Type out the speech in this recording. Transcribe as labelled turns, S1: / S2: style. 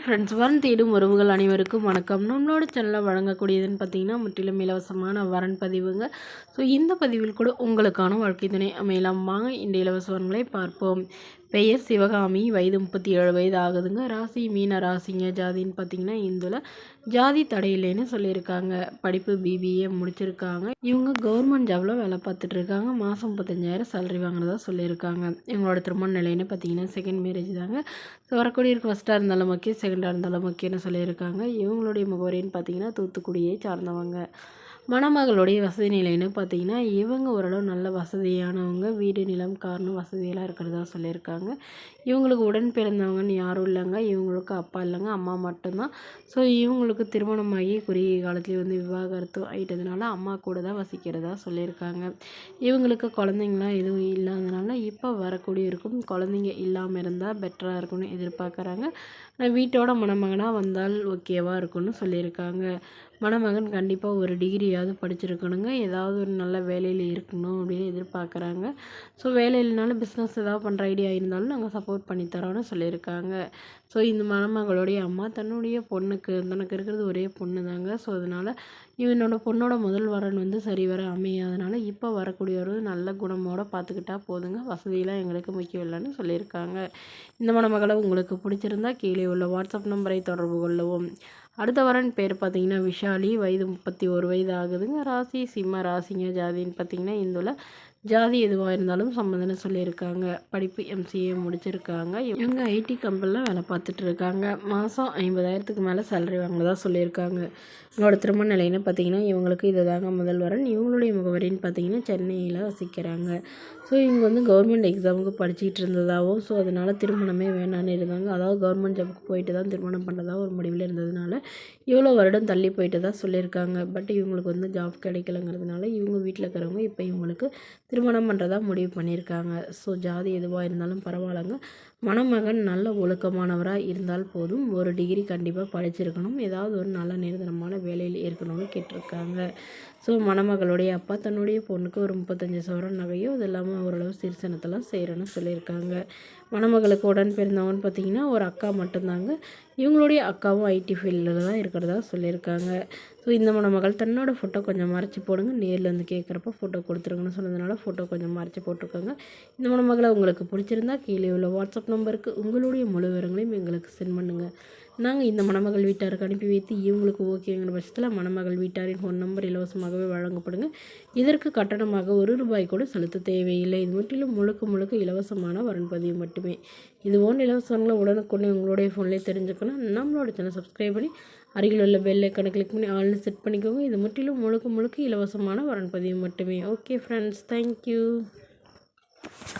S1: Friends, வரன் தேடும் உறவுகள் அனைவருக்கும் வணக்கம். நம்மளோட சேனலில் வழங்கக்கூடியதுன்னு பார்த்தீங்கன்னா முற்றிலும் இலவசமான வரன் பதிவுங்க. ஸோ இந்த பதிவில் கூட உங்களுக்கான வாழ்க்கை துணை அமையலாம். வாங்க இந்த இலவச வரன்களை பார்ப்போம். பெயர் சிவகாமி, வயது 37 வயது ஆகுதுங்க. ராசி மீன ராசிங்க. ஜாதின்னு பார்த்தீங்கன்னா இந்துல. ஜாதி தடையில்லைன்னு சொல்லியிருக்காங்க. படிப்பு பிபிஏ முடிச்சிருக்காங்க. இவங்க கவர்மெண்ட் ஜாபில் வேலை பார்த்துட்டு இருக்காங்க. மாதம் 35,000 சேலரி வாங்கினதா சொல்லியிருக்காங்க. இவங்களோட திருமண நிலைன்னு பார்த்தீங்கன்னா செகண்ட் மேரேஜ் தாங்க. ஸோ வரக்கூடிய ஃபஸ்ட்டாக இருந்தாலும் ஓகே, செகண்டாக இருந்தாலும் ஓகேன்னு சொல்லியிருக்காங்க. இவங்களுடைய முகவரின்னு பார்த்தீங்கன்னா தூத்துக்குடியை சார்ந்தவங்க. மணமகளுடைய வசதி நிலைன்னு பார்த்தீங்கன்னா இவங்க ஓரளவு நல்ல வசதியானவங்க. வீடு, நிலம், கார்னு வசதியெல்லாம் இருக்கிறதா சொல்லியிருக்காங்க. இவங்களுக்கு உடன் பிறந்தவங்கன்னு யாரும் இல்லைங்க. இவங்களுக்கு அப்பா இல்லைங்க, அம்மா மட்டும்தான். ஸோ இவங்களுக்கு திருமணமாகி குறுகிய காலத்துலேயே விவாகரத்து ஆகிட்டதுனால அம்மா கூட தான் வசிக்கிறதா சொல்லியிருக்காங்க. இவங்களுக்கு குழந்தைங்களாம் எதுவும் இல்லாதனால இப்போ வரக்கூடிய இருக்கும் குழந்தைங்க இல்லாமல் இருந்தால் பெட்டராக இருக்கும்னு எதிர்பார்க்குறாங்க. வீட்டோட மணமகனாக வந்தால் ஓகேவாக இருக்கும்னு சொல்லியிருக்காங்க. மணமகன் கண்டிப்பாக ஒரு டிகிரியாவது படிச்சிருக்கணுங்க. ஏதாவது ஒரு நல்ல வேலையில் இருக்கணும் அப்படின்னு எதிர்பார்க்குறாங்க. ஸோ வேலை இல்லைனாலும் பிஸ்னஸ் ஏதாவது பண்ணுற ஐடியா இருந்தாலும் நாங்கள் சப்போர்ட் பண்ணித்தரோன்னு சொல்லியிருக்காங்க. ஸோ இந்த மணமகளுடைய அம்மா தன்னுடைய பொண்ணுக்கு தனக்கு இருக்கிறது ஒரே பொண்ணு தாங்க. ஸோ அதனால் இவனோட பொண்ணோட முதல் வரன் சரிவர அமையாதனால இப்போ வரக்கூடியவர் நல்ல குணமோடு பார்த்துக்கிட்டா போதுங்க. வசதியெலாம் எங்களுக்கு முக்கியம் இல்லைன்னு சொல்லியிருக்காங்க. இந்த மணமகளை உங்களுக்கு பிடிச்சிருந்தா கீழே உள்ள வாட்ஸ்அப் நம்பரை தொடர்பு கொள்ளவும். அடுத்த வரன் பேர் பார்த்தீங்கன்னா விஷாலி, வயது 31 வயது ஆகுதுங்க. ராசி சிம்ம ராசிங்க. ஜாதின்னு பார்த்தீங்கன்னா இந்துல. ஜாதி எதுவாக இருந்தாலும் சம்மந்தம்னு சொல்லியிருக்காங்க. படிப்பு எம்சிஏ முடிச்சிருக்காங்க. இவங்க ஐடி கம்பெனியில் வேலை பார்த்துட்டு இருக்காங்க. மாதம் 50,000க்கு மேலே சேலரி வாங்கினதா சொல்லியிருக்காங்க. இவங்களோட திருமண நிலைன்னு பார்த்தீங்கன்னா இவங்களுக்கு இது தாங்க முதல் வரன். இவங்களுடைய முகவரின்னு பார்த்தீங்கன்னா சென்னையில் வசிக்கிறாங்க. ஸோ இவங்க கவர்மெண்ட் எக்ஸாமுக்கு படிச்சுக்கிட்டு இருந்ததாகவும், ஸோ அதனால் திருமணமே வேணான்னு இருந்தாங்க. அதாவது கவர்மெண்ட் ஜாபுக்கு போயிட்டு தான் திருமணம் பண்ணுறதா ஒரு முடிவில் இருந்ததுனால இவ்வளோ வருடம் தள்ளி போயிட்டு தான் சொல்லியிருக்காங்க. பட் இவங்களுக்கு ஜாப் கிடைக்கலங்கிறதுனால இவங்க வீட்டில் இருக்கிறவங்க இப்போ இவங்களுக்கு திருமணம் பண்ணுறதா முடிவு பண்ணியிருக்காங்க. ஸோ ஜாதி எதுவாக இருந்தாலும் பரவாயில்லைங்க. மணமகன் நல்ல ஒழுக்கமானவராக இருந்தால் போதும். ஒரு டிகிரி கண்டிப்பாக படிச்சிருக்கணும். ஏதாவது ஒரு நல்ல நிரந்தரமான வேலையில் இருக்கணும்னு கேட்டிருக்காங்க. ஸோ மணமகளுடைய அப்பா தன்னுடைய பொண்ணுக்கு ஒரு 35 சவரன் நகையோ அது இல்லாமல் ஓரளவு சிறுசனத்தெல்லாம் செய்கிறேன்னு சொல்லியிருக்காங்க. மணமகளுக்கு உடன் பிறந்தவங்கன்னு பார்த்தீங்கன்னா ஒரு அக்கா மட்டும்தாங்க. இவங்களுடைய அக்காவும் ஐடி ஃபீல்டில் தான் இருக்கிறதா சொல்லியிருக்காங்க. ஸோ இந்த மணமகள் தன்னோட ஃபோட்டோ கொஞ்சம் மறைச்சி போடுங்க. நேரில் வந்து கேட்குறப்ப ஃபோட்டோ கொடுத்துருங்கன்னு சொன்னதுனால ஃபோட்டோ கொஞ்சம் மறைச்சி போட்டிருக்காங்க. இந்த மணமகளை உங்களுக்கு பிடிச்சிருந்தா கீழே உள்ள வாட்ஸ்அப் நம்பருக்கு உங்களுடைய முழு விவரங்களையும் எங்களுக்கு சென்ட் பண்ணுங்கள். நாங்கள் இந்த மணமகள் வீட்டாருக்கு அனுப்பி வைத்து இவங்களுக்கு ஓகேங்கிற பட்சத்தில் மணமகள் வீட்டாரின் ஃபோன் நம்பர் இலவசமாகவே வழங்கப்படுங்க. இதற்கு கட்டணமாக ₹1 கூட செலுத்த தேவையில்லை. இது முற்றிலும் முழுக்க இலவசமான வரன் பதிவு மட்டுமே. இது போன்ற இலவசங்களை உடனுக்குடனே உங்களுடைய ஃபோன்லேயே தெரிஞ்சுக்கணும். நம்மளோட சேனல் சப்ஸ்கிரைப் பண்ணி அருகில் உள்ள பெல் ஐக்கானை கிளிக் பண்ணி ஆல்னு செட் பண்ணிக்கோங்க. இது முற்றிலும் முழுக்க இலவசமான வரன் பதிவு மட்டுமே. Okay friends, thank you.